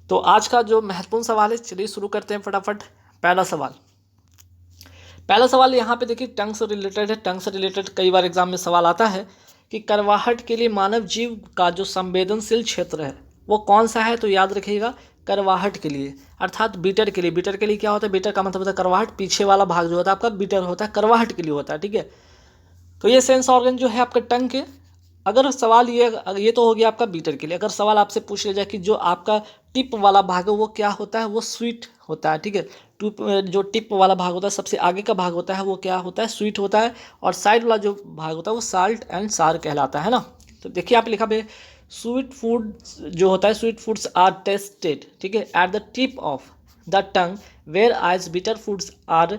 तो आज का जो महत्वपूर्ण सवाल है, चलिए शुरू करते हैं फटाफट। पहला सवाल यहाँ पे देखिए टंग से रिलेटेड है। टंग से रिलेटेड कई बार एग्जाम में सवाल आता है कि करवाहट के लिए मानव जीव का जो संवेदनशील क्षेत्र है वो कौन सा है। तो याद रखिएगा करवाहट के लिए अर्थात बीटर के लिए। बीटर के लिए क्या होता है? बीटर का मतलब होता है करवाहट, पीछे वाला भाग जो होता है आपका बीटर होता है, करवाहट के लिए होता है। ठीक है, तो ये सेंस ऑर्गन जो है आपका टंग के। अगर सवाल ये तो हो गया आपका बीटर के लिए। अगर सवाल आपसे पूछ लिया जाए कि जो आपका टिप वाला भाग है वो क्या होता है, वो स्वीट होता है। ठीक है, जो टिप वाला भाग होता है, सबसे आगे का भाग होता है, वो क्या होता है? स्वीट होता है। और साइड वाला जो भाग होता है वो साल्ट एंड सार कहलाता है ना। तो देखिए आप लिखा है स्वीट फूड जो होता है, स्वीट फूड्स आर टेस्टेड, ठीक है, at the tip of the tongue whereas bitter foods are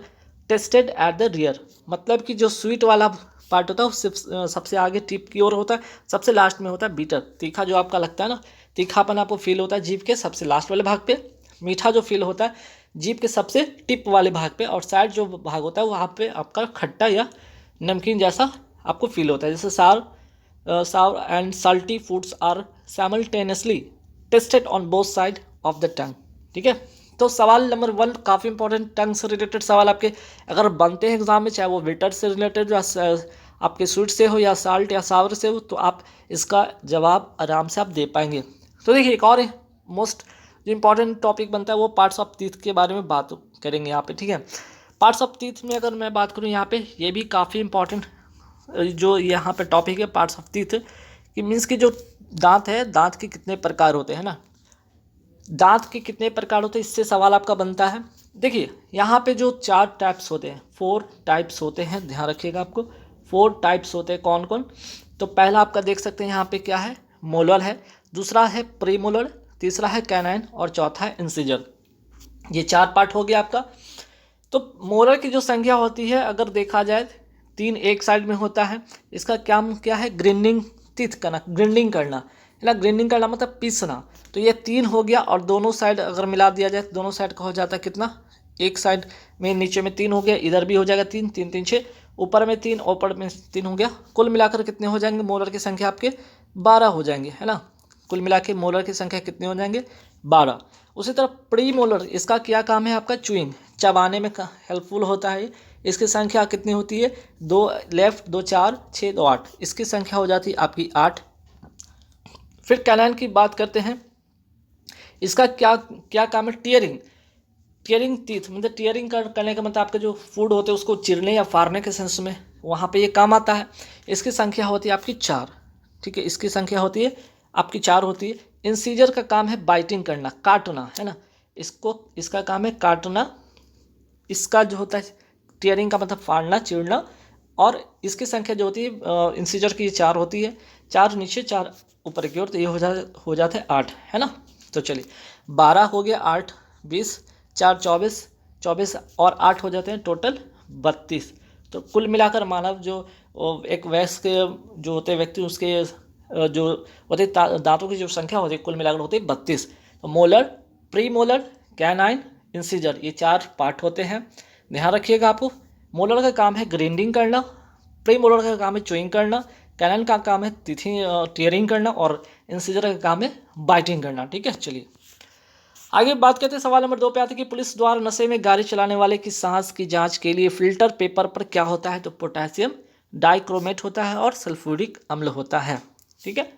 tested at the rear. मतलब कि जो स्वीट वाला पार्ट होता है वो सबसे आगे टिप की ओर होता है, सबसे लास्ट में होता है बीटर। तीखा जो आपका लगता है ना, तीखापन आपको फील होता है जीभ के सबसे लास्ट वाले भाग पे। मीठा जो फील होता है जीभ के सबसे टिप वाले भाग पे। और साइड जो भाग होता है वहाँ पे आपका खट्टा या नमकीन जैसा आपको फील होता है। जैसे sour and salty foods are simultaneously tested on both side of the tongue। ठीक है, तो सवाल नंबर 1 काफ़ी इंपॉर्टेंट टंग से रिलेटेड सवाल आपके अगर बनते हैं एग्जाम में, चाहे वो वेटर से रिलेटेड या आपके स्वीट से हो या साल्ट या सावर से हो, तो आप इसका जवाब आराम से आप दे पाएंगे। तो देखिए एक और मोस्ट जो इम्पॉर्टेंट टॉपिक बनता है वो पार्ट्स ऑफ टीथ के बारे में बात करेंगे यहाँ पे। ठीक है, पार्ट्स ऑफ टीथ में अगर मैं बात करूँ यहाँ पे, ये भी काफ़ी इंपॉर्टेंट जो यहाँ पे टॉपिक है पार्ट्स ऑफ टीथ, कि मीन्स कि जो दांत है, दांत के कितने प्रकार होते हैं ना, दांत के कितने प्रकार होते हैं, इससे सवाल आपका बनता है। देखिए यहाँ पे जो 4 टाइप्स होते हैं, 4 टाइप्स होते हैं, ध्यान रखिएगा आपको 4 टाइप्स होते हैं। कौन कौन? तो पहला आपका देख सकते हैं यहाँ पे क्या है, मोलर है, दूसरा है प्रीमोलर, तीसरा है कैनाइन और चौथा है इंसिजर। ये 4 पार्ट हो गया आपका। तो मोलर की जो संख्या होती है अगर देखा जाए 3 एक साइड में होता है। इसका काम क्या है? ग्राइंडिंग टीथ करना, ग्राइंडिंग करना है ना। ग्राइंडिंग करना मतलब पीसना। तो ये 3 हो गया और दोनों साइड अगर मिला दिया जाए तो दोनों साइड का हो जाता है कितना? एक साइड में नीचे में 3 हो गया, इधर भी हो जाएगा 3, 3 3 6, ऊपर में 3, ऊपर में 3 हो गया। कुल मिलाकर कितने हो जाएंगे मोलर की संख्या? आपके 12 हो जाएंगे, है ना। कुल मिला के मोलर की संख्या कितने हो जाएंगे? 12। उसी तरह प्री मोलर, इसका क्या काम है आपका? च्यूइंग, चबाने में हेल्पफुल होता है। इसकी संख्या कितनी होती है? 2 लेफ्ट, 2 4, 6 2 8, इसकी संख्या हो जाती है आपकी 8। फिर कैनाइन की बात करते हैं, इसका क्या क्या काम है? टीयरिंग, टीयरिंग टीथ मतलब टीयरिंग करने का मतलब आपके जो फूड होते हैं उसको चिरने या फाड़ने के सेंस में वहाँ पे ये काम आता है। इसकी संख्या होती है आपकी 4। ठीक है, इसकी संख्या होती है आपकी 4 होती है। इंसीजर का काम है बाइटिंग करना, काटना, है ना। इसका काम है काटना। इसका जो होता है टीयरिंग का मतलब फाड़ना, चिरना। और इसकी संख्या जो होती है इंसीजर की 4 होती है, 4 नीचे 4 ऊपर की ओर, तो ये हो जाता है 8, है ना। तो चलिए 12 हो गया, 8 20, 4 24, 24 और 8 हो जाते हैं टोटल 32। तो कुल मिलाकर मानव जो एक वयस्क जो होते हैं व्यक्ति, उसके जो होते दांतों की जो संख्या होती है कुल मिलाकर होती है 32। तो molar, pre molar, canine, incisor, ये 4 पार्ट होते हैं। ध्यान रखिएगा आपको। मोलर का काम है ग्राइंडिंग करना, प्री मोलर का काम है च्यूइंग करना, कैनाइन का काम है टीयरिंग करना और इंसीजर का काम है बाइटिंग करना। ठीक है, चलिए आगे बात करते हैं। सवाल नंबर 2 पे आते हैं कि पुलिस द्वारा नशे में गाड़ी चलाने वाले की सांस की जांच के लिए फिल्टर पेपर पर क्या होता है? तो पोटेशियम डाइक्रोमेट होता है और सल्फ्यूरिक अम्ल होता है। ठीक है,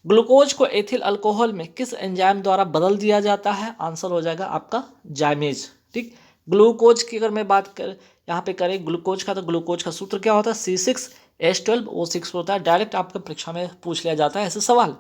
ग्लूकोज को एथिल अल्कोहल में किस एंजाइम द्वारा बदल दिया जाता है? आंसर हो जाएगा आपका जाइमेज। ठीक, ग्लूकोज की अगर मैं बात कर यहाँ पे करें ग्लूकोज का, तो ग्लूकोज का सूत्र क्या होता है? C6H12O6 होता है। डायरेक्ट आपका परीक्षा में पूछ लिया जाता है ऐसे सवाल।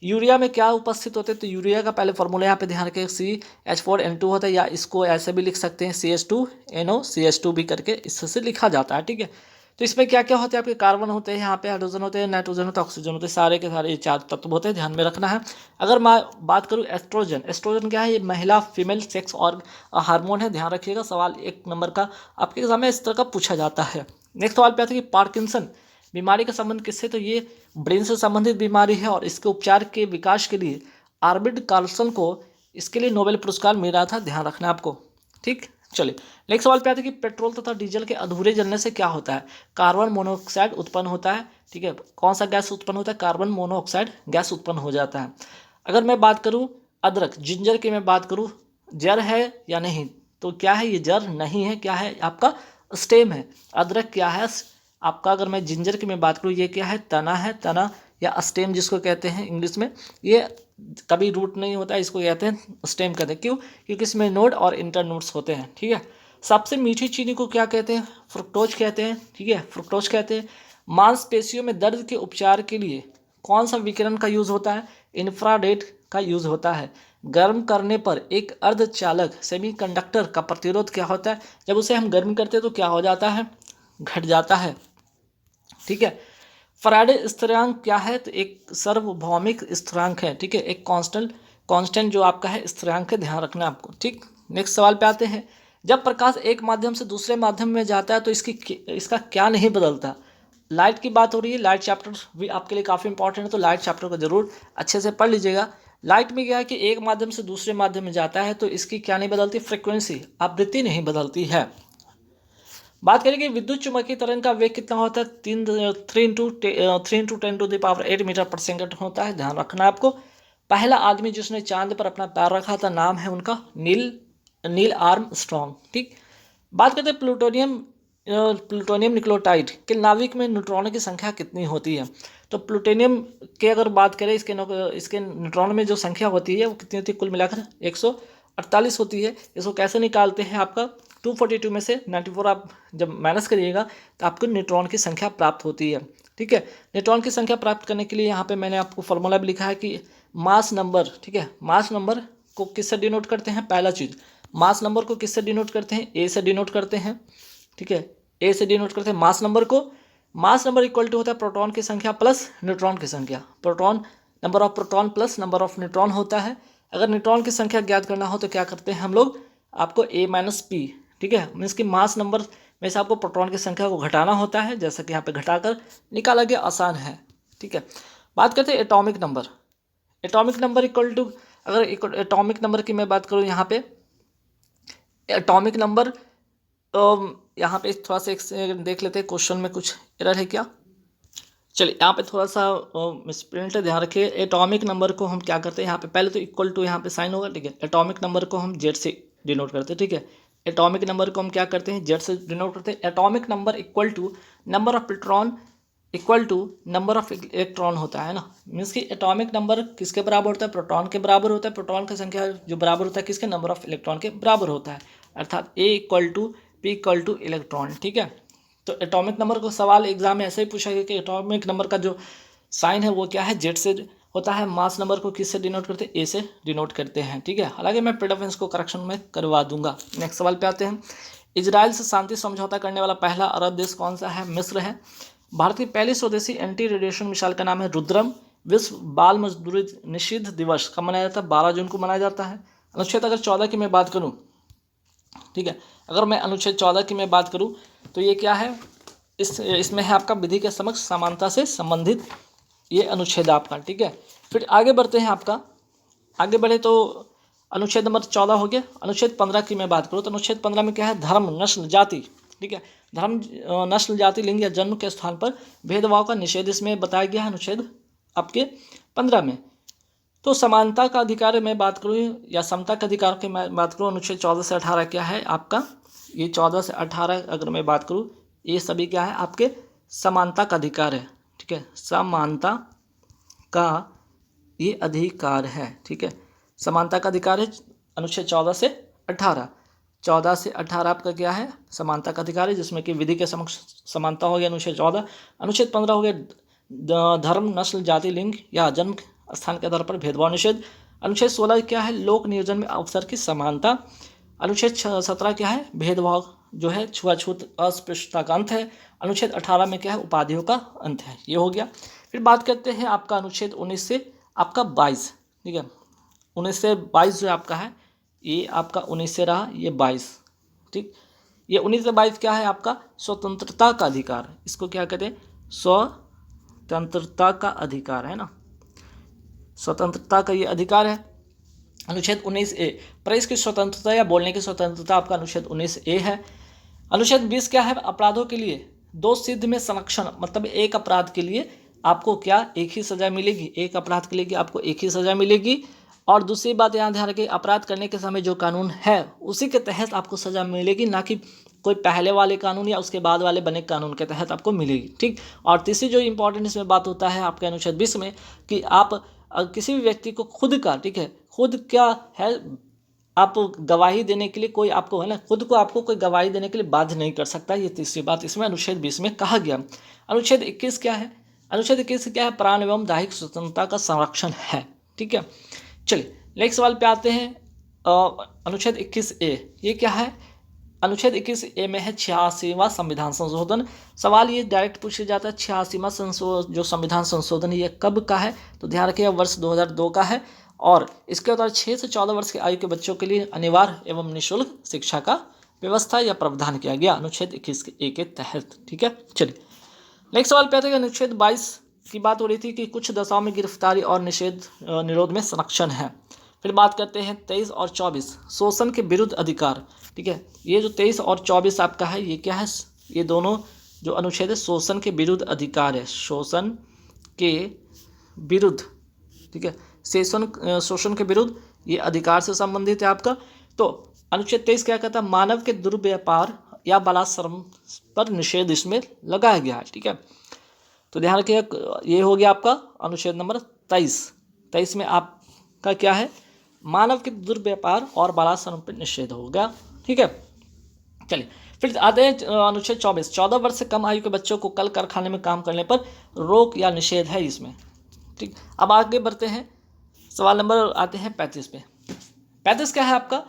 यूरिया में क्या उपस्थित होते हैं? तो यूरिया का पहले फॉर्मूला यहाँ पे ध्यान रखें, CH4N2 होता है, या इसको ऐसे भी लिख सकते हैं CH2NO भी करके इससे लिखा जाता है। ठीक है, तो इसमें क्या क्या होते हैं? आपके कार्बन होते हैं, यहाँ पे हाइड्रोजन होते हैं, नाइट्रोजन होता है, ऑक्सीजन होते हैं, सारे के सारे 4 तत्व होते हैं, ध्यान में रखना है। अगर मैं बात करूँ एस्ट्रोजन, एस्ट्रोजन क्या है? ये महिला फीमेल सेक्स और हार्मोन है, ध्यान रखिएगा। सवाल 1 नंबर का आपके एग्जाम में इस तरह का पूछा जाता है। नेक्स्ट सवाल पे आता है कि पार्किंसन बीमारी का संबंध किससे? तो ये ब्रेन से संबंधित बीमारी है और इसके उपचार के विकास के लिए आर्बिड कार्लसन को इसके लिए नोबेल पुरस्कार मिला था, ध्यान रखना आपको। ठीक, चलिए नेक्स्ट सवाल पे आते हैं कि पेट्रोल तथा डीजल के अधूरे जलने से क्या होता है? कार्बन मोनोऑक्साइड उत्पन्न होता है। ठीक है, कौन सा गैस उत्पन्न होता है? कार्बन मोनोऑक्साइड गैस उत्पन्न हो जाता है। अगर मैं बात करूँ अदरक, जिंजर की मैं बात करूँ, जड़ है या नहीं, तो क्या है, ये जड़ नहीं है, क्या है आपका स्टेम है। अदरक क्या है आपका, अगर मैं जिंजर की मैं बात करूँ, ये क्या है, तना है, तना या स्टेम जिसको कहते हैं इंग्लिश में। ये कभी रूट नहीं होता है, इसको कहते हैं स्टेम कहते हैं। क्यों? क्योंकि इसमें नोड और इंटर नोड्स होते हैं। ठीक है। सबसे मीठी चीनी को क्या कहते हैं? फ्रुक्टोज कहते हैं। ठीक है, फ्रुक्टोज कहते हैं। मांसपेशियों में दर्द के उपचार के लिए कौन सा विकिरण का यूज होता है? इंफ्रारेड का यूज होता है। गर्म करने पर एक अर्धचालक सेमीकंडक्टर का प्रतिरोध क्या होता है? जब उसे हम गर्म करते हैं तो क्या हो जाता है? घट जाता है। ठीक है। फैराडे स्थिरांक क्या है? तो एक सार्वभौमिक स्थिरांक है। ठीक है, एक कांस्टेंट जो आपका है स्थिरांक है, ध्यान रखना आपको। ठीक, नेक्स्ट सवाल पे आते हैं। जब प्रकाश एक माध्यम से दूसरे माध्यम में जाता है तो इसका क्या नहीं बदलता? लाइट की बात हो रही है, लाइट चैप्टर भी आपके लिए काफ़ी इंपॉर्टेंट है, तो लाइट चैप्टर को जरूर अच्छे से पढ़ लीजिएगा। लाइट में क्या है कि एक माध्यम से दूसरे माध्यम में जाता है तो इसकी क्या नहीं बदलती? फ्रिक्वेंसी, आवृत्ति नहीं बदलती है। बात करें कि विद्युत चुम्बकीय तरंग का वेग कितना होता है? 3 × 10⁸ मीटर पर सेकंड होता है, ध्यान रखना आपको। पहला आदमी जिसने चांद पर अपना पैर रखा था, नाम है उनका नील आर्मस्ट्रॉन्ग। ठीक। बात करते हैं प्लूटोनियम निक्लोटाइड के नाभिक में न्यूट्रॉनों की संख्या कितनी होती है? तो प्लूटोनियम के अगर बात करें, इसके न्यूट्रॉन में जो संख्या होती है वो कितनी होती है? कुल मिलाकर 148 होती है। इसको कैसे निकालते हैं? आपका 242 में से 94 आप जब माइनस करिएगा तो आपको न्यूट्रॉन की संख्या प्राप्त होती है। ठीक है। न्यूट्रॉन की संख्या प्राप्त करने के लिए यहाँ पे मैंने आपको फॉर्मूला भी लिखा है कि मास नंबर। ठीक है, मास नंबर को किससे डिनोट करते हैं? पहला चीज़, मास नंबर को किससे डिनोट करते हैं? ए से डिनोट करते हैं। ठीक है, ए से डिनोट करते हैं मास नंबर को। मास नंबर इक्वल टू होता है प्रोटॉन की संख्या प्लस न्यूट्रॉन की संख्या। Proton, number of proton plus number of neutron होता है। अगर न्यूट्रॉन की संख्या ज्ञात करना हो तो क्या करते हैं हम लोग? आपको ए माइनस पी, ठीक है, मीन्स कि मास नंबर में से आपको प्रोटॉन की संख्या को घटाना होता है, जैसा कि यहाँ पे घटाकर निकाला गया, आसान है। ठीक है। बात करते हैं atomic number. Atomic number equal to, अगर एटॉमिक नंबर की मैं बात करूँ यहाँ पे, एटॉमिक नंबर यहाँ पे थोड़ा सा एक देख लेते हैं क्वेश्चन में कुछ एरर है क्या। चलिए यहाँ पे थोड़ा सा मिसप्रिंट है, ध्यान रखिए। एटॉमिक नंबर को हम क्या करते हैं यहाँ पे, पहले तो इक्वल टू यहाँ पे साइन होगा। ठीक है, एटॉमिक नंबर को हम जेड से डिनोट करते हैं। ठीक है, एटॉमिक नंबर को हम क्या करते हैं? जेड से डिनोट करते हैं। Atomic number equal to number of proton equal to number of electron होता है ना। मीन्स कि एटॉमिक नंबर किसके बराबर होता है? प्रोटॉन के बराबर होता है। प्रोटॉन की संख्या जो बराबर होता है किसके? नंबर ऑफ इलेक्ट्रॉन के बराबर होता है, अर्थात A equal to P equal to electron. ठीक है, तो एटॉमिक नंबर को सवाल एग्जाम में ऐसे ही पूछा गया कि एटॉमिक नंबर का जो साइन है वो क्या है? जेड से होता है। मास नंबर को किससे डिनोट करते हैं? ए से डिनोट करते हैं। ठीक है, हालांकि मैं प्रेडिफरेंस को करेक्शन में करवा दूंगा। नेक्स्ट सवाल पे आते हैं। इजराइल से शांति समझौता करने वाला पहला अरब देश कौन सा है? मिस्र है। भारत की पहली स्वदेशी एंटी रेडिएशन मिसाइल का नाम है रुद्रम। विश्व बाल मजदूरी निषिद्ध दिवस कब मनाया जाता है? 12 जून को मनाया जाता है। अनुच्छेद अगर 14 की मैं बात करूँ, ठीक है, अगर मैं अनुच्छेद 14 की मैं बात करूँ तो ये क्या है? इसमें है आपका विधि के समक्ष समानता से संबंधित ये अनुच्छेद आपका। ठीक है, फिर आगे बढ़ते हैं। आपका आगे बढ़े तो अनुच्छेद नंबर 14 हो गया। अनुच्छेद 15 की मैं बात करूँ तो अनुच्छेद 15 में क्या है? धर्म, नस्ल, जाति। ठीक है, धर्म, नस्ल, जाति, लिंग या जन्म के स्थान पर भेदभाव का निषेध इसमें बताया गया है अनुच्छेद आपके 15 में। तो समानता का अधिकार मैं बात करूँ या समता का अधिकार की मैं बात करूँ, अनुच्छेद 14 से 18 क्या है आपका? ये 14 से 18 अगर मैं बात करूँ, ये सभी क्या है आपके? समानता का अधिकार है। ठीक है, समानता का ये अधिकार है। ठीक है, समानता का अधिकार है अनुच्छेद 14 से 18। 14 से 18 आपका क्या है? समानता का अधिकार है, जिसमें कि विधि के समक्ष समानता हो गया अनुच्छेद 14। अनुच्छेद 15 हो गया धर्म, नस्ल, जाति, लिंग या जन्म स्थान के आधार पर भेदभाव निषेध। अनुच्छेद 16 क्या है? लोक नियोजन में अवसर की समानता। अनुच्छेद 17 क्या है? भेदभाव जो है, छुआछूत, अस्पृश्यता का अंत है। अनुच्छेद 18 में क्या है? उपाधियों का अंत है। ये हो गया। फिर बात करते हैं आपका अनुच्छेद 19 से आपका 22। ठीक है, 19 से 22 जो आपका है, ये आपका 19 से रहा, ये 22। ठीक, ये 19 से 22 क्या है आपका? स्वतंत्रता का अधिकार। इसको क्या कहते हैं? स्वतंत्रता का अधिकार है ना, स्वतंत्रता का ये अधिकार है। अनुच्छेद 19A प्रेस की स्वतंत्रता या बोलने की स्वतंत्रता आपका अनुच्छेद 19A है। अनुच्छेद 20 क्या है? अपराधों के लिए दो सिद्ध में संरक्षण, मतलब एक अपराध के लिए आपको क्या? एक ही सज़ा मिलेगी। एक अपराध के लिए आपको एक ही सज़ा मिलेगी और दूसरी बात यहाँ ध्यान रखिए, अपराध करने के समय जो कानून है उसी के तहत आपको सज़ा मिलेगी, ना कि कोई पहले वाले कानून या उसके बाद वाले बने कानून के तहत आपको मिलेगी। ठीक। और तीसरी जो इंपॉर्टेंट इसमें बात होता है आपके अनुच्छेद 20 में कि आप किसी भी व्यक्ति को खुद का, ठीक है, खुद क्या है, आप गवाही देने के लिए कोई आपको है ना, खुद को आपको कोई गवाही देने के लिए बाध्य नहीं कर सकता। ये तीसरी बात इसमें अनुच्छेद 20 में कहा गया। अनुच्छेद 21 क्या है? अनुच्छेद 21 क्या है? प्राण एवं दैहिक स्वतंत्रता का संरक्षण है। ठीक है, चलिए नेक्स्ट सवाल पे आते हैं। अनुच्छेद 21A ये क्या है? अनुच्छेद 21A में है 86वां संविधान संशोधन। सवाल ये डायरेक्ट पूछा जाता है 86वां जो संविधान संशोधन ये कब का है? तो ध्यान रखिएगा वर्ष 2002 का है। और इसके द्वारा 6 से 14 वर्ष की आयु के बच्चों के लिए अनिवार्य एवं निःशुल्क शिक्षा का व्यवस्था या प्रावधान किया गया अनुच्छेद 21A के तहत। ठीक है, चलिए नेक्स्ट सवाल पे आते हैं। अनुच्छेद 22 की बात हो रही थी कि कुछ दशाओं में गिरफ्तारी और निरोध में संरक्षण है। फिर बात करते हैं 23 और 24 शोषण के विरुद्ध अधिकार। ठीक है, ये जो 23 और 24 आपका है ये क्या है? ये दोनों जो अनुच्छेद है शोषण के विरुद्ध अधिकार है, शोषण के विरुद्ध। ठीक है, शोषण के विरुद्ध ये अधिकार से संबंधित है आपका। तो अनुच्छेद 23 क्या कहता है? मानव के दुर्व्यापार या बलात्सर्म पर निषेध इसमें लगाया गया है। ठीक है, तो ध्यान रखिएगा ये हो गया आपका अनुच्छेद नंबर 23 में आपका क्या है? मानव के दुर्व्यापार और बलात्सर्म पर निषेध हो गया। ठीक है, चलिए फिर आते हैं अनुच्छेद 24 14 वर्ष से कम आयु के बच्चों को कल कारखाने में काम करने पर रोक या निषेध है इसमें। ठीक, अब आगे बढ़ते हैं। सवाल नंबर आते हैं 35 पे। 35 क्या है आपका?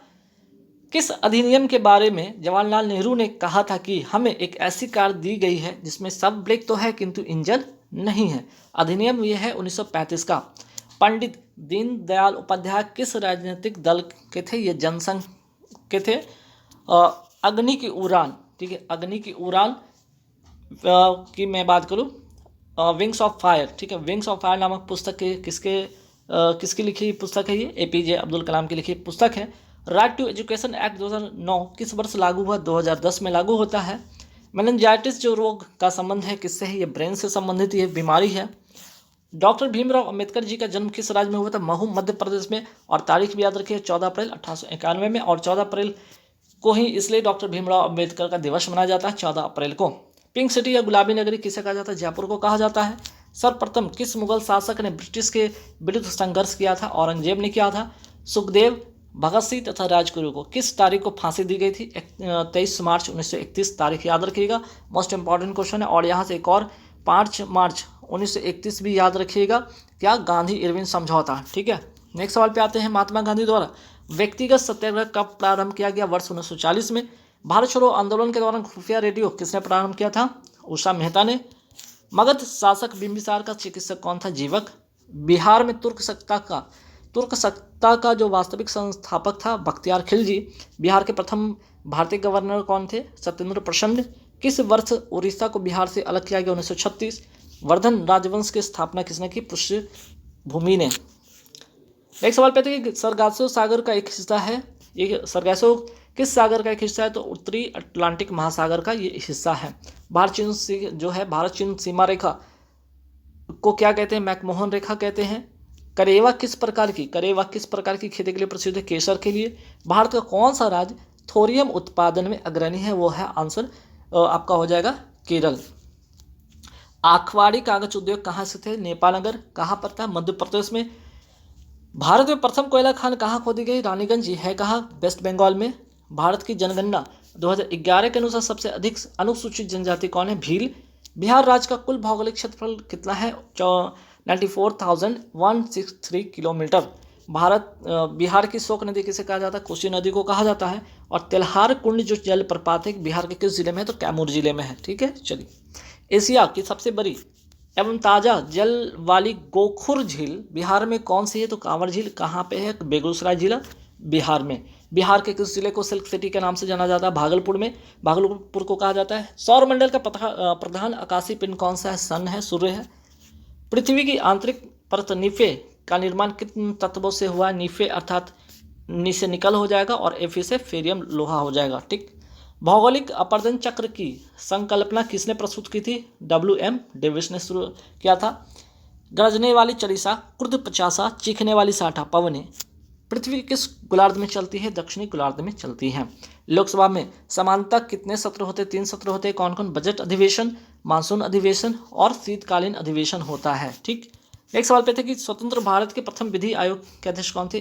किस अधिनियम के बारे में जवाहरलाल नेहरू ने कहा था कि हमें एक ऐसी कार दी गई है जिसमें सब ब्रेक तो है किंतु इंजन नहीं है? अधिनियम यह है 1935 का। पंडित दीनदयाल उपाध्याय किस राजनीतिक दल के थे? ये जनसंघ के थे। अग्नि की उड़ान, ठीक है, अग्नि की उड़ान की मैं बात करूँ, विंग्स ऑफ फायर। ठीक है, विंग्स ऑफ फायर नामक पुस्तक के किसकी लिखी पुस्तक है? ये APJ अब्दुल कलाम की लिखी पुस्तक है। राइट टू एजुकेशन एक्ट 2009 किस वर्ष लागू हुआ? 2010 में लागू होता है। मेनिंजाइटिस जो रोग का संबंध है किससे है? ये ब्रेन से संबंधित ये बीमारी है। डॉक्टर भीमराव अंबेडकर जी का जन्म किस राज्य में हुआ था? महू मध्य प्रदेश में। और तारीख भी याद रखिए 14 अप्रैल 1891 में। और 14 अप्रैल को ही इसलिए डॉक्टर भीमराव अंबेडकर का दिवस मनाया जाता है 14 अप्रैल को। पिंक सिटी या गुलाबी नगरी किसे कहा जाता है? जयपुर को कहा जाता है। सर्वप्रथम किस मुगल शासक ने ब्रिटिश के विरुद्ध संघर्ष किया था? औरंगजेब ने किया था। सुखदेव, भगत सिंह तथा राजगुरु को किस तारीख को फांसी दी गई थी? 23 मार्च 1931 तारीख याद रखिएगा, मोस्ट इंपॉर्टेंट क्वेश्चन है। और यहाँ से एक और 5 मार्च 1931 भी याद रखिएगा, क्या? गांधी इरविन समझौता। ठीक है, नेक्स्ट सवाल पे आते हैं। महात्मा गांधी द्वारा व्यक्तिगत सत्याग्रह कब प्रारंभ किया गया? वर्ष 1940 में। भारत छोड़ो आंदोलन के दौरान खुफिया रेडियो किसने प्रारंभ किया था? उषा मेहता ने। मगध शासक बिंबिसार का चिकित्सक कौन था? जीवक। बिहार में तुर्क सत्ता का जो वास्तविक संस्थापक था बख्तियार खिलजी। बिहार के प्रथम भारतीय गवर्नर कौन थे? सत्येंद्र प्रचंड। किस वर्ष उड़ीसा को बिहार से अलग किया गया? 1936। वर्धन राजवंश की स्थापना किसने की? पुष्यभूमि ने। नेक्स्ट सवाल पे कि सरगासो सागर का एक हिस्सा है, ये सरगासो किस सागर का एक हिस्सा है? तो उत्तरी अटलांटिक महासागर का ये हिस्सा है। भारत चीन सीमा रेखा को क्या कहते हैं? मैकमोहन रेखा कहते हैं। करेवा किस प्रकार की खेती के लिए प्रसिद्ध है? केसर के लिए। भारत का कौन सा राज्य थोरियम उत्पादन में अग्रणी है? वो है आंसर आपका हो जाएगा केरल। आखवाड़ी कागज उद्योग कहाँ स्थित है? नेपाल नगर। कहाँ पर था? मध्य प्रदेश में। भारत में प्रथम कोयला खान कहाँ खोदी गई? रानीगंज। ये है कहाँ? वेस्ट बंगाल में। भारत की जनगणना 2011 के अनुसार सबसे अधिक अनुसूचित जनजाति कौन है? भील। बिहार राज्य का कुल भौगोलिक क्षेत्रफल कितना है? 94,163 किलोमीटर। बिहार की शोक नदी किसे कहा जाता है? कोसी नदी को कहा जाता है। और तेल्हार कुंड जो जलप्रपात है बिहार के किस जिले में है? तो कैमूर जिले में है। ठीक है, चलिए एशिया की सबसे बड़ी एवं ताज़ा जल वाली गोखुर झील बिहार में कौन सी है? तो कांवर झील। कहाँ पे है? बेगूसराय जिला बिहार में। बिहार के किस जिले को सिल्क सिटी के नाम से जाना जाता है? भागलपुर में। भागलपुर को कहा जाता है। सौर मंडल का प्रधान आकाशीय पिंड कौन सा है? सन है, सूर्य है। पृथ्वी की आंतरिक परत नीफे का निर्माण किन तत्वों से हुआ है? नीफे अर्थात नी से निकल हो जाएगा और एफी से फेरियम लोहा हो जाएगा। ठीक। भौगोलिक अपर्दन चक्र की संकल्पना किसने प्रस्तुत की थी? WM डेविस ने शुरू किया था। गरजने वाली चलीसा, क्रुद्ध पचासा, चीखने वाली साठा पवने पृथ्वी किस गोलार्ध में चलती है? दक्षिणी गोलार्ध में चलती है। लोकसभा में सामान्यतः कितने सत्र होते हैं? 3 सत्र होते हैं। कौन कौन? बजट अधिवेशन, मानसून अधिवेशन और शीतकालीन अधिवेशन होता है। ठीक। नेक्स्ट सवाल पे थे कि स्वतंत्र भारत के प्रथम विधि आयोग के अध्यक्ष कौन थे?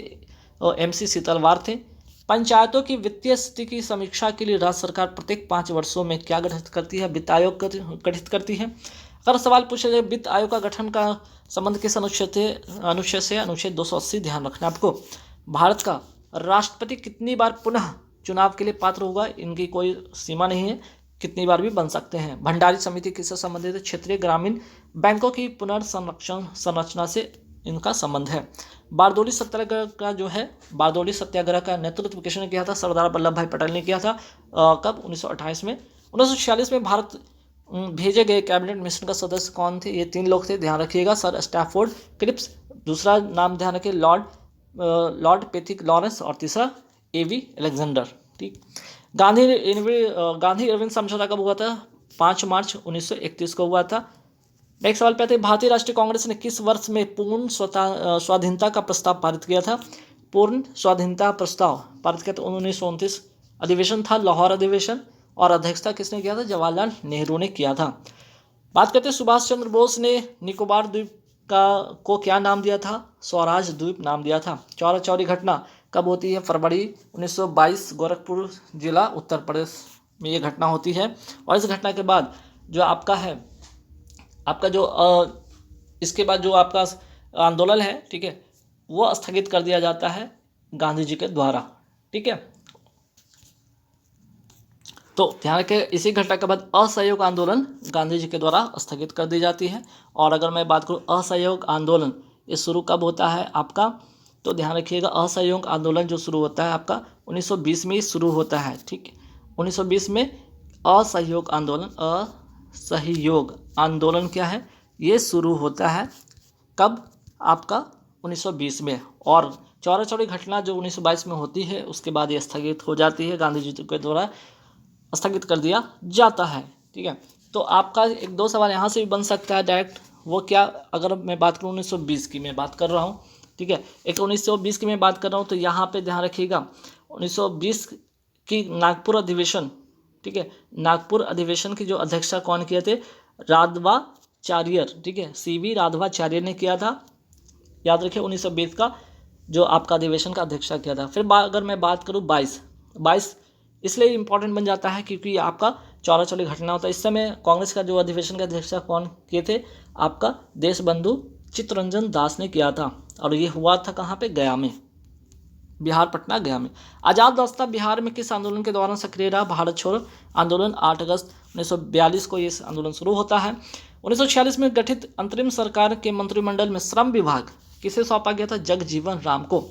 MC सीतलवार थे। पंचायतों की वित्तीय स्थिति की समीक्षा के लिए राज्य सरकार प्रत्येक 5 वर्षों में क्या गठित करती है? वित्त आयोग गठित करती है। अगर सवाल पूछा जाए वित्त आयोग का गठन का संबंध किस अनुच्छेद से? अनुच्छेद 280। ध्यान रखना आपको। भारत का राष्ट्रपति कितनी बार पुनः चुनाव के लिए पात्र होगा? इनकी कोई सीमा नहीं है, कितनी बार भी बन सकते हैं। भंडारी समिति किससे संबंधित है? क्षेत्रीय ग्रामीण बैंकों की पुनर्संरक्षण संरचना से इनका संबंध है। बारदोली सत्याग्रह का जो है, बारदोली सत्याग्रह का नेतृत्व किसने किया था? सरदार वल्लभ भाई पटेल ने किया था। कब? 1928 में। 1946 में भारत भेजे गए कैबिनेट मिशन का सदस्य कौन थे? ये 3 लोग थे, ध्यान रखिएगा। सर स्टैफोर्ड क्रिप्स, दूसरा नाम ध्यान रखिए लॉर्ड पैथिक लॉरेंस, और तीसरा AV अलेक्जेंडर। ठीक। गांधी इरविन समझौता कब हुआ था? 5 मार्च 1931 को हुआ था। नेक्स्ट सवाल पे आते हैं, भारतीय राष्ट्रीय कांग्रेस ने किस वर्ष में पूर्ण स्वाधीनता का प्रस्ताव पारित किया था? पूर्ण स्वाधीनता प्रस्ताव पारित किया था 1929। अधिवेशन था लाहौर अधिवेशन, और अध्यक्षता किसने किया था? जवाहरलाल नेहरू ने किया था। बात करते हैं सुभाष चंद्र बोस ने निकोबार द्वीप को क्या नाम दिया था? स्वराज द्वीप नाम दिया था। चौरा चौरी घटना कब होती है? फरवरी 1922, गोरखपुर जिला उत्तर प्रदेश में ये घटना होती है। और इस घटना के बाद जो आपका है, आपका जो इसके बाद जो आपका आंदोलन है, ठीक है, वो स्थगित कर दिया जाता है गांधी जी के द्वारा। ठीक है, तो ध्यान रखें, इसी घटना के बाद असहयोग आंदोलन गांधी जी के द्वारा स्थगित कर दी जाती है। और अगर मैं बात करूं असहयोग आंदोलन ये शुरू कब होता है आपका, तो ध्यान रखिएगा असहयोग आंदोलन जो शुरू होता है आपका 1920 में ही शुरू होता है। ठीक, 1920 में असहयोग आंदोलन क्या है? ये शुरू होता है कब? आपका 1920 में। और चौरा चौरी घटना जो 1922 में होती है उसके बाद ये स्थगित हो जाती है, गांधी जी के द्वारा स्थगित कर दिया जाता है। ठीक है, तो आपका 1-2 सवाल यहाँ से भी बन सकता है डायरेक्ट। वो क्या? अगर मैं बात करूँ 1920 की मैं बात कर रहा हूँ, ठीक है, एक 1920 की मैं बात कर रहा हूँ, तो यहाँ पे ध्यान रखिएगा 1920 की नागपुर अधिवेशन, ठीक है, नागपुर अधिवेशन की जो अध्यक्षता कौन किए थे? राघवाचार्य, ठीक है, CV राघवाचार्य ने किया था। याद रखिए 1920 का जो आपका अधिवेशन का अध्यक्षता किया था। फिर अगर मैं बात करूँ 22 इसलिए इम्पोर्टेंट बन जाता है क्योंकि आपका चौरा चौरी घटना होता है। इस समय कांग्रेस का जो अधिवेशन का अध्यक्षता कौन किए थे? आपका देशबंधु चित्तरंजन दास ने किया था। और ये हुआ था कहाँ पे? गया में, बिहार, पटना, गया में। आज़ाद रास्ता बिहार में किस आंदोलन के दौरान सक्रिय रहा? भारत छोड़ो आंदोलन। 8 अगस्त 1942 को ये आंदोलन शुरू होता है। 1946 में गठित अंतरिम सरकार के मंत्रिमंडल में श्रम विभाग किसे सौंपा गया था? जगजीवन राम को।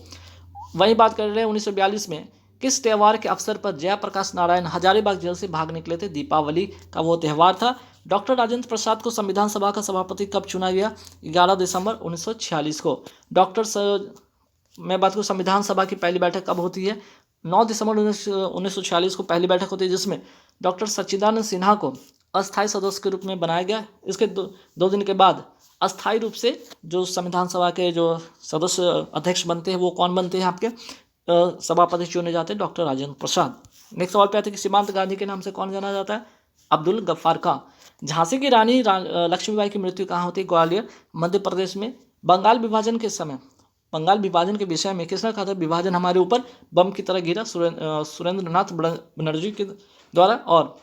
वही बात कर रहे हैं 1942 में किस त्यौहार के अवसर पर जयप्रकाश नारायण हजारीबाग जेल से भाग निकले थे? दीपावली का वो त्यौहार था। डॉक्टर राजेंद्र प्रसाद को संविधान सभा का सभापति कब चुना गया? 11 दिसंबर 1946 को। मैं बात करूँ संविधान सभा की पहली बैठक कब होती है? 9 दिसंबर 1946 को पहली बैठक होती है, जिसमें डॉक्टर सच्चिदानंद सिन्हा को अस्थायी सदस्य के रूप में बनाया गया। इसके 2 दिन के बाद अस्थायी रूप से जो संविधान सभा के जो सदस्य अध्यक्ष बनते हैं वो कौन बनते हैं? आपके सभापति चुने जाते हैं डॉक्टर राजेंद्र प्रसाद। नेक्स्ट सवाल पे आते हैं कि सीमांत गांधी के नाम से कौन जाना जाता है? अब्दुल गफ्फार खां। झांसी की रानी लक्ष्मीबाई की मृत्यु कहाँ होती है? ग्वालियर, मध्य प्रदेश में। बंगाल विभाजन के समय, बंगाल विभाजन के विषय में किसने कहा था? विभाजन हमारे ऊपर बम की तरह गिरा, सुरेंद्रनाथ बनर्जी के द्वारा। और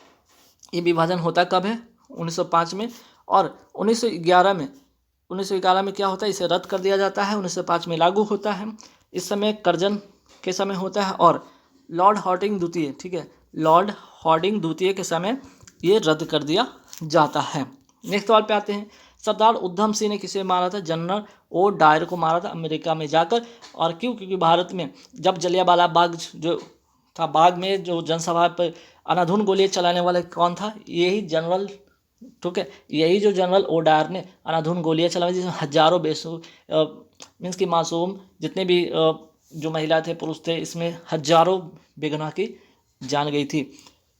ये विभाजन होता कब है? 1905 में। और 1911 में क्या होता है? इसे रद्द कर दिया जाता है। 1905 में लागू होता है। इस समय कर्जन के समय होता है। और लॉर्ड हॉर्डिंग द्वितीय, ठीक है, लॉर्ड हॉर्डिंग द्वितीय के समय ये रद्द कर दिया जाता है। नेक्स्ट सवाल पे आते हैं, सरदार उधम सिंह ने किसे मारा था? जनरल ओ डायर को मारा था अमेरिका में जाकर। और क्यों? क्योंकि भारत में जब जलियांवाला बाग जो था, बाग में जो जनसभा पर अनाधुन गोलियां चलाने वाला कौन था? यही जनरल, ठीक है, यही जो जनरल ओ डायर ने अनाधुन गोलियां चलाई, जिसमें हजारों मीन्स की मासूम जितने भी जो महिला थे, पुरुष थे, इसमें हजारों बेगुनाह की जान गई थी।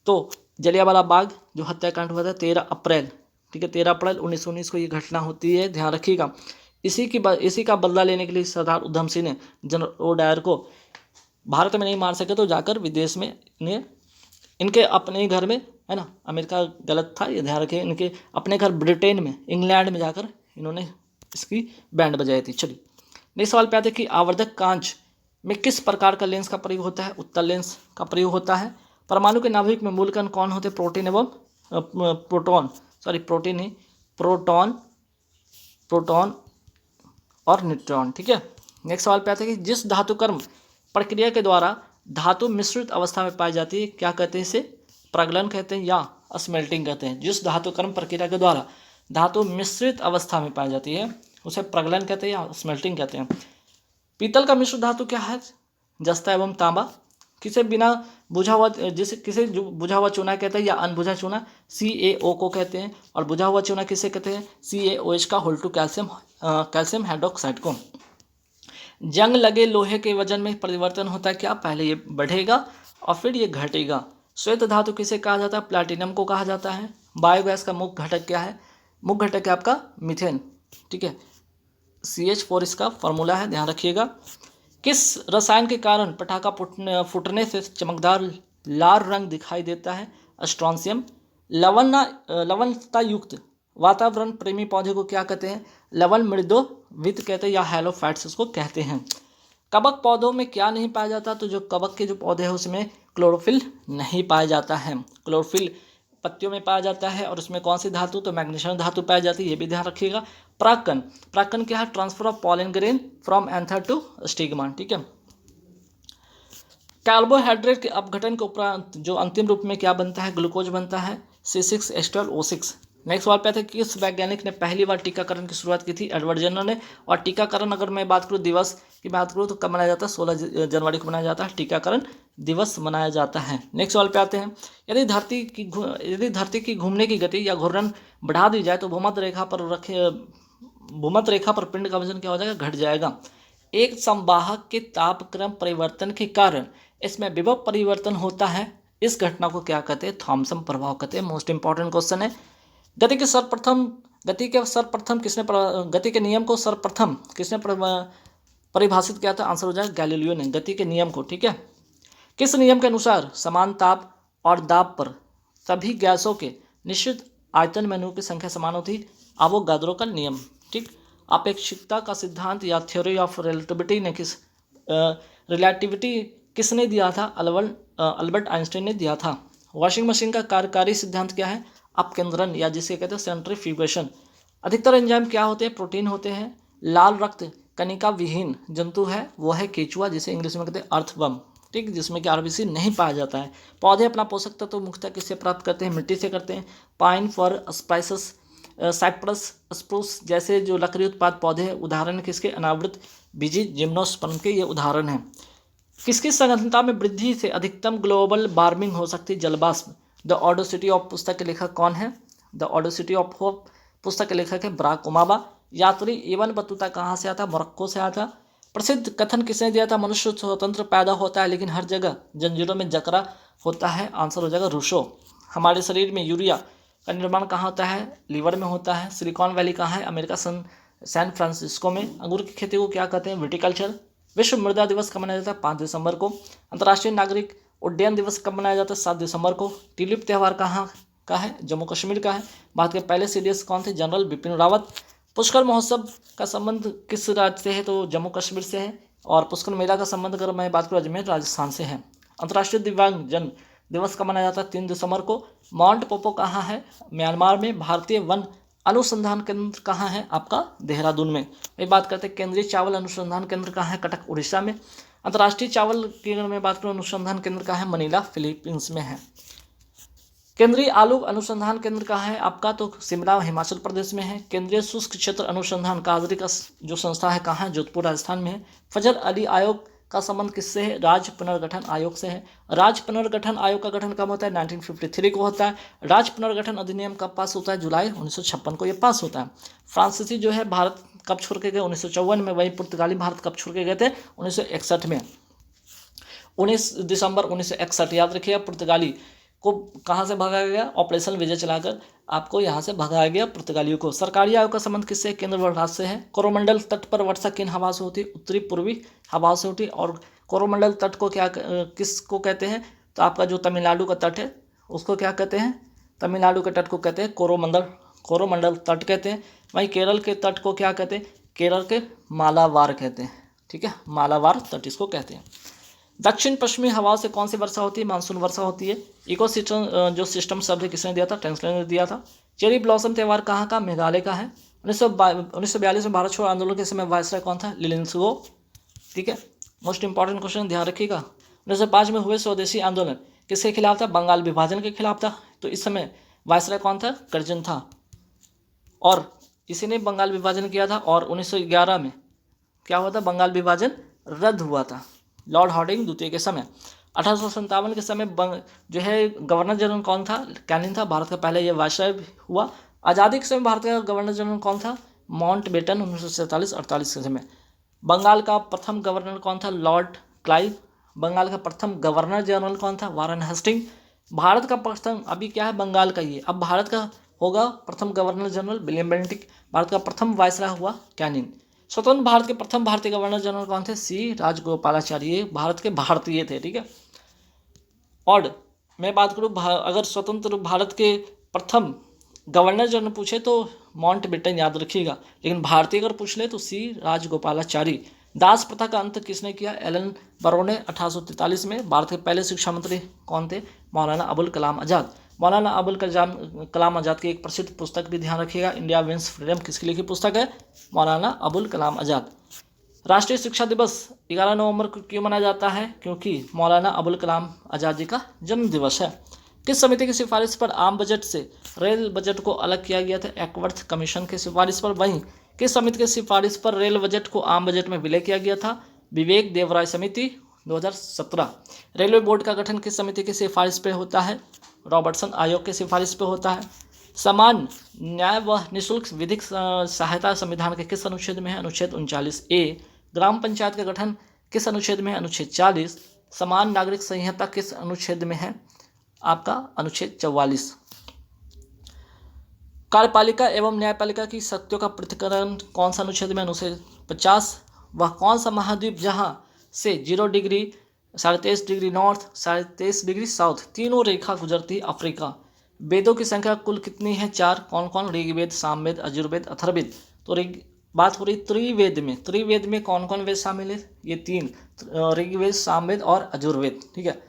तो जलियांवाला बाग जो हत्याकांड हुआ था 13 अप्रैल, ठीक है, 13 अप्रैल 1919 को ये घटना होती है, ध्यान रखिएगा। इसी का बदला लेने के लिए सरदार उधम सिंह ने जनरल ओडायर को भारत में नहीं मार सके तो जाकर विदेश में इनके अपने ही घर में, है ना, अमेरिका गलत था ये ध्यान रखें, इनके अपने घर ब्रिटेन में, इंग्लैंड में जाकर इन्होंने इसकी बैंड बजाई थी। चलिए नेक्स्ट सवाल पे आते हैं कि आवर्धक कांच में किस प्रकार का लेंस का प्रयोग होता है? उत्तल लेंस का प्रयोग होता है। परमाणु के नाभिक में मूल कण कौन होते हैं? प्रोटीन एवं प्रोटॉन और न्यूट्रॉन। ठीक है। नेक्स्ट सवाल पे आते हैं कि जिस धातुकर्म प्रक्रिया के द्वारा धातु मिश्रित अवस्था में पाई जाती है क्या कहते हैं? इसे प्रगलन कहते हैं या स्मेल्टिंग कहते हैं। जिस धातुकर्म प्रक्रिया के द्वारा धातु मिश्रित अवस्था में पाई जाती है उसे प्रगलन कहते हैं या स्मेल्टिंग कहते हैं। पीतल का मिश्र धातु क्या है? जस्ता एवं तांबा। किसे बुझा हुआ चूना कहते हैं या अनबुझा चूना? CaO को कहते हैं। और बुझा हुआ चूना किसे कहते हैं? CaOH का होल्टू कैल्शियम हाइड्रोक्साइड को। जंग लगे लोहे के वजन में परिवर्तन होता है क्या? पहले ये बढ़ेगा और फिर ये घटेगा। श्वेत धातु किसे कहा जाता है? प्लैटिनम को कहा जाता है। बायोगैस का मुख्य घटक क्या है? मुख्य घटक है आपका मीथेन। ठीक है, CH4 इसका फॉर्मूला है, ध्यान रखिएगा। किस रसायन के कारण पटाखा फूटने से चमकदार लाल रंग दिखाई देता है? स्ट्रोंशियम। लवणता युक्त वातावरण प्रेमी पौधे को क्या कहते हैं? लवण मृदोवित कहते हैं या हैलोफाइट्स इसको कहते हैं। कवक पौधों में क्या नहीं पाया जाता? तो जो कवक के जो पौधे हैं उसमें क्लोरोफिल नहीं पाया जाता है। क्लोरोफिल पत्तियों में पाया जाता है। और उसमें कौन सी धातु? तो मैग्नीशियम धातु पाई जाती है, ये भी ध्यान रखिएगा। परागकण क्या है? Transfer of pollen grain from anther to stigma. ठीक है। कार्बोहाइड्रेट के अपघटन के उपरांत जो अंतिम रूप में क्या बनता है? ग्लूकोज बनता है, C6H12O6। नेक्स्ट सवाल पे आते हैं किस वैज्ञानिक ने पहली बार टीकाकरण की शुरुआत की थी? एडवर्ड जेनर ने। और टीकाकरण अगर मैं बात करूँ दिवस की बात करूँ तो कब मनाया जाता है? 16 जनवरी को मनाया जाता है, टीकाकरण दिवस मनाया जाता है। नेक्स्ट सवाल पे आते हैं यदि धरती की घूमने की गति या घूर्णन बढ़ा दी जाए तो भूमध्य रेखा पर पिंड का वजन क्या हो जाएगा? घट जाएगा। एक संवाहक के तापक्रम परिवर्तन के कारण इसमें विभव परिवर्तन होता है, इस घटना को क्या कहते हैं? थॉम्सन प्रभाव कहते हैं। मोस्ट इंपॉर्टेंट क्वेश्चन है। गति के नियम को सर्वप्रथम किसने परिभाषित किया था? आंसर हो जाएगा गैलीलियो ने, गति के नियम को। ठीक है। किस नियम के अनुसार समान ताप और दाब पर सभी गैसों के निश्चित आयतन में अणुओं की संख्या समान होती? अवोगाद्रो का नियम। ठीक। अपेक्षिकता का सिद्धांत या थ्योरी ऑफ रिलेटिविटी किसने दिया था? अल्बर्ट आइंस्टाइन ने दिया था। वॉशिंग मशीन का कार्यकारी सिद्धांत क्या है? अपकेंद्रण या जिसे कहते हैं सेंट्रीफ्यूगेशन। अधिकतर एंजाइम क्या होते हैं? प्रोटीन होते हैं। लाल रक्त कणिका विहीन जंतु है वो है केचुआ, जिसे इंग्लिश में कहते हैं अर्थवर्म। ठीक, जिसमें कि RBC नहीं पाया जाता है। पौधे अपना पोषक तत्व मुख्यतः किससे प्राप्त करते हैं? मिट्टी से करते हैं। पाइन, फर, स्पाइसस, साइप्रस, स्प्रूस जैसे जो लकड़ी उत्पाद पौधे हैं उदाहरण किसके? अनावृत बीजी जिम्नोस्पर्म के ये उदाहरण हैं। किसकी संघनता में वृद्धि से अधिकतम ग्लोबल वार्मिंग हो सकती है? जलवाष्प। द ऑडेसिटी ऑफ पुस्तक के लेखक कौन है? द ऑडेसिटी ऑफ होप पुस्तक के लेखक है बराक ओबामा। यात्री इब्न बतूता कहाँ से आता? मोरक्को से आता। प्रसिद्ध कथन किसने दिया था? मनुष्य स्वतंत्र पैदा होता है लेकिन हर जगह जंजीरों में जकड़ा होता है। आंसर हो जाएगा रूसो। हमारे शरीर में यूरिया का निर्माण कहाँ होता है? लीवर में होता है। सिलिकॉन वैली कहाँ है? अमेरिका सैन फ्रांसिस्को में। अंगूर की खेती को क्या कहते हैं? विटिकल्चर। विश्व मृदा दिवस कब मनाया जाता है? 5 दिसंबर को। अंतर्राष्ट्रीय नागरिक उड्डयन दिवस कब मनाया जाता है? 7 दिसंबर को। ट्यूलिप त्यौहार कहाँ का है? जम्मू कश्मीर का है। भारत के पहले CDS कौन थे? जनरल बिपिन रावत। पुष्कर महोत्सव का संबंध किस राज्य से है? तो जम्मू कश्मीर से है। और पुष्कर मेला का संबंध अगर मैं बात करूँ अजमेर राजस्थान से है। अंतर्राष्ट्रीय दिव्यांगजन दिवस कब मनाया जाता है? 3 दिसंबर को। माउंट पोपो कहाँ है? म्यांमार में। भारतीय वन अनुसंधान केंद्र कहाँ है? आपका देहरादून में। ये बात करते हैं केंद्रीय चावल अनुसंधान केंद्र कहाँ है? कटक उड़ीसा में। अंतर्राष्ट्रीय चावल की अगर मैं बात करूँ अनुसंधान केंद्र कहाँ है? मनीला फिलीपींस में है। केंद्रीय आलू अनुसंधान केंद्र कहाँ है? आपका तो शिमला हिमाचल प्रदेश में है। केंद्रीय शुष्क क्षेत्र अनुसंधान काजरी का जो संस्था है कहाँ है? जोधपुर राजस्थान में है। फजल अली आयोग का संबंध किससे है? राज्य पुनर्गठन आयोग से है। राज्य पुनर्गठन आयोग का गठन कब होता है? 1953 को होता है। राज्य पुनर्गठन अधिनियम कब पास होता है? जुलाई 1956 को ये पास होता है। फ्रांसीसी जो है भारत कब छोड़ के गए? 1954 में। वही पुर्तगाली भारत कब छोड़ के गए थे? 1961 में। 19 दिसंबर 1961 याद रखिएगा। पुर्तगाली को कहाँ से भगाया गया? ऑपरेशन विजय चलाकर आपको यहाँ से भगाया गया पुर्तगालियों को। सरकारी आयोग का संबंध किससे? केंद्र व राज्य से है। कोरोमंडल तट पर वर्षा किन हवा से होती है? उत्तरी पूर्वी हवाओं से होती है। और कोरोमंडल तट को क्या किसको कहते हैं? तो आपका जो तमिलनाडु का तट है उसको क्या कहते हैं? तमिलनाडु के तट को कहते हैं कोरोमंडल तट कहते हैं। वहीं केरल के तट को क्या कहते हैं? केरल के मालाबार कहते हैं। ठीक है, मालाबार तट इसको कहते हैं। दक्षिण पश्चिमी हवाओं से कौन सी वर्षा होती है? मानसून वर्षा होती है। इकोसिस्टम जो सिस्टम शब्द किसने दिया था? टेंसलर ने दिया था। चेरी ब्लॉसम त्यौहार कहाँ का? मेघालय का है। 1942 में भारत छोड़ो आंदोलन के समय वायसराय कौन था? लिलिंगो। ठीक है, मोस्ट इंपॉर्टेंट क्वेश्चन ध्यान रखिएगा। 1905 में हुए स्वदेशी आंदोलन किसके खिलाफ था? बंगाल विभाजन के खिलाफ था। तो इस समय वायसराय कौन था? कर्जन था, और इसी ने बंगाल विभाजन किया था। और 1911 में क्या हुआ था? बंगाल विभाजन रद्द हुआ था लॉर्ड हार्डिंग द्वितीय के समय। 1857 के समय जो है गवर्नर जनरल कौन था? कैनिंग था, भारत का पहले ये वायसराय हुआ। आज़ादी के समय भारत का गवर्नर जनरल कौन था? माउंटबेटन 1947-48 के समय। बंगाल का प्रथम गवर्नर कौन था? Lord Clive. बंगाल का प्रथम गवर्नर जनरल कौन था? वारन हेस्टिंग। भारत का प्रथम, अभी क्या है बंगाल का ये, अब भारत का होगा प्रथम governor general William Bentinck. Bharat का प्रथम वायसराय हुआ कैनिंग। स्वतंत्र भारत के प्रथम भारतीय गवर्नर जनरल कौन थे? सी राजगोपालाचारी। भारत के भारतीय थे। ठीक है, और मैं बात करूँ अगर स्वतंत्र भारत के प्रथम गवर्नर जनरल पूछे तो माउंटबेटन याद रखिएगा, लेकिन भारतीय अगर पूछ ले तो सी राजगोपालाचारी। दास प्रथा का अंत किसने किया? एलन बरो ने 1843 में। भारत के पहले शिक्षा मंत्री कौन थे? मौलाना अबुल कलाम आज़ाद। मौलाना अबुल कलाम आज़ाद की एक प्रसिद्ध पुस्तक भी ध्यान रखिएगा, इंडिया विंस फ्रीडम, किसकी लिखी पुस्तक है? मौलाना अबुल कलाम आज़ाद। राष्ट्रीय शिक्षा दिवस 11 नवंबर को क्यों मनाया जाता है? क्योंकि मौलाना अबुल कलाम आज़ाद जी का जन्म दिवस है। किस समिति की सिफारिश पर आम बजट से रेल बजट को अलग किया गया था? एक्वर्थ कमीशन की सिफारिश पर। वहीं किस समिति की सिफारिश पर रेल बजट को आम बजट में विलय किया गया था? विवेक देवराय समिति 2017। रेलवे बोर्ड का गठन किस समिति की सिफारिश पर होता है? रॉबर्टसन आयोग की सिफारिश पर होता है। समान न्याय व निःशुल्क विधिक सहायता संविधान के किस अनुच्छेद में है? अनुच्छेद 39A। ग्राम पंचायत का गठन किस अनुच्छेद में है? अनुच्छेद 40। समान नागरिक संहिता किस अनुच्छेद में है? आपका अनुच्छेद 44। कार्यपालिका एवं न्यायपालिका की शक्तियों का पृथक्करण कौन सा अनुच्छेद में? अनुच्छेद 50। वह कौन सा महाद्वीप जहां से 0 degree, 23.5 degree north, 23.5 degree south तीनों रेखा गुजरती? अफ्रीका। वेदों की संख्या कुल कितनी है? 4। कौन कौन? ऋग्वेद, सामवेद, यजुर्वेद, अथर्ववेद। तो बात हो रही त्रिवेद में। त्रिवेद में कौन कौन वेद शामिल है? ये 3, ऋग्वेद, सामवेद और यजुर्वेद। ठीक है,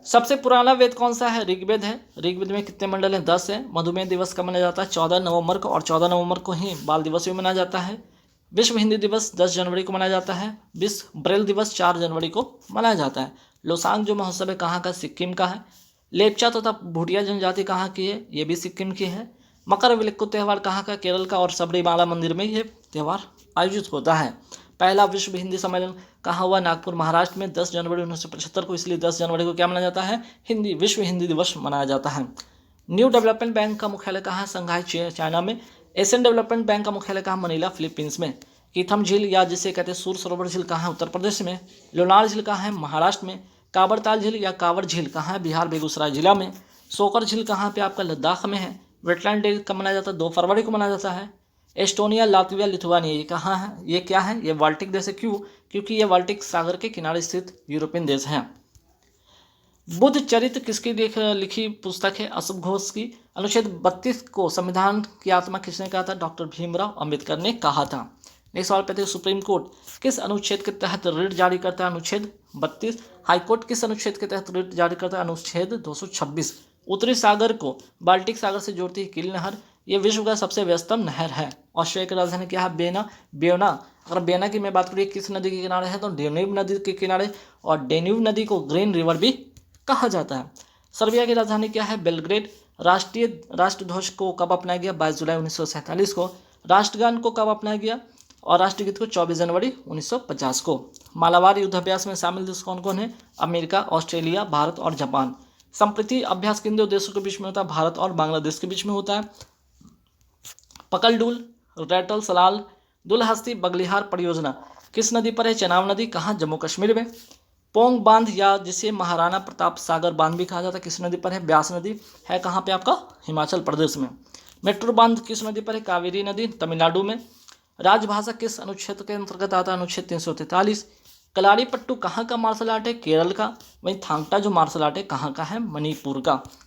सबसे पुराना वेद कौन सा है? ऋग्वेद है। ऋग्वेद में कितने मंडल हैं? 10 है। मधुमेह दिवस कब मनाया जाता है? 14 नवंबर को, और 14 नवंबर को ही बाल दिवस भी मनाया जाता है। विश्व हिंदी दिवस 10 जनवरी को मनाया जाता है। विश्व ब्रेल दिवस 4 जनवरी को मनाया जाता है। लोसांग जो महोत्सव है कहाँ का? सिक्किम का है। लेपचा तथा भूटिया जनजाति कहाँ की है? ये भी सिक्किम की है। मकर विलक्कु त्यौहार कहाँ का? केरल का, और सबरीमाला मंदिर में ये त्यौहार आयोजित होता है। पहला विश्व हिंदी सम्मेलन कहाँ हुआ? नागपुर, महाराष्ट्र में 10 जनवरी 1975 को। इसलिए 10 जनवरी को क्या मनाया जाता है? विश्व हिंदी दिवस मनाया जाता है। न्यू डेवलपमेंट बैंक का मुख्यालय कहाँ है? संघाई, चाइना में। एशियन डेवलपमेंट बैंक का मुख्यालय कहाँ? मनीला, फिलीपींस में। कीथम झील या जिसे कहते हैं सूर सरोवर झील कहाँ है? उत्तर प्रदेश में। लोनार झील कहाँ है? महाराष्ट्र में। काबरताल झील या कांवर झील कहाँ है? बिहार, बेगूसराय जिला में। सोकर झील कहाँ पे? आपका लद्दाख में है। वेटलैंड डे कब मनाया जाता है? 2 फरवरी को मनाया जाता है। एस्टोनिया, लातविया, लिथुआनिया ये कहाँ है? ये क्या है? ये बाल्टिक देश है। क्यों? क्योंकि ये बाल्टिक सागर के किनारे स्थित यूरोपियन देश हैं। बुद्ध चरित्र किसकी लिखी पुस्तक है? अशोक घोष की। अनुच्छेद 32 को संविधान की आत्मा किसने कहा था? डॉक्टर भीमराव अंबेडकर ने कहा था। नेक्स्ट सवाल पे थे, सुप्रीम कोर्ट किस अनुच्छेद के तहत रिट जारी करता है? अनुच्छेद 32। हाईकोर्ट किस अनुच्छेद के तहत रिट जारी करता है? अनुच्छेद 226। उत्तरी सागर को बाल्टिक सागर से जोड़ती है किल नहर। ये विश्व का सबसे व्यस्तम नहर है। ऑस्ट्रेलिया की राजधानी क्या है? बेना। अगर बेना की मैं बात करूँ किस नदी के किनारे है? तो डेन्यूब नदी के किनारे, और डेन्यूब नदी को ग्रीन रिवर भी कहा जाता है। सर्बिया की राजधानी क्या है? बेलग्रेड। राष्ट्रध्वज को कब अपनाया गया? 22 जुलाई 1947 को। राष्ट्रगान को कब अपनाया गया? और राष्ट्रगीत को 24 जनवरी 1950 को। मालाबार युद्धाभ्यास में शामिल देश कौन कौन है? अमेरिका, ऑस्ट्रेलिया, भारत और जापान। संप्रति अभ्यास किन 2 देशों के बीच में होता है? भारत और बांग्लादेश के बीच में होता है। पकलडुल, रैटल सलाल, दुलहस्ती बगलिहार परियोजना किस नदी पर है? चेनाब नदी। कहाँ? जम्मू कश्मीर में। पोंग बांध या जिसे महाराणा प्रताप सागर बांध भी कहा जाता है किस नदी पर है? ब्यास नदी है। कहाँ पे आपका? हिमाचल प्रदेश में। मेट्रो बांध किस नदी पर है? कावेरी नदी, तमिलनाडु में। राजभाषा किस अनुच्छेद के अंतर्गत आता है? अनुच्छेद 343। कलारी पट्टू कहाँ का मार्शल आर्ट है? केरल का। वहीं थांगटा जो मार्शल आर्ट है कहाँ का है? मणिपुर का।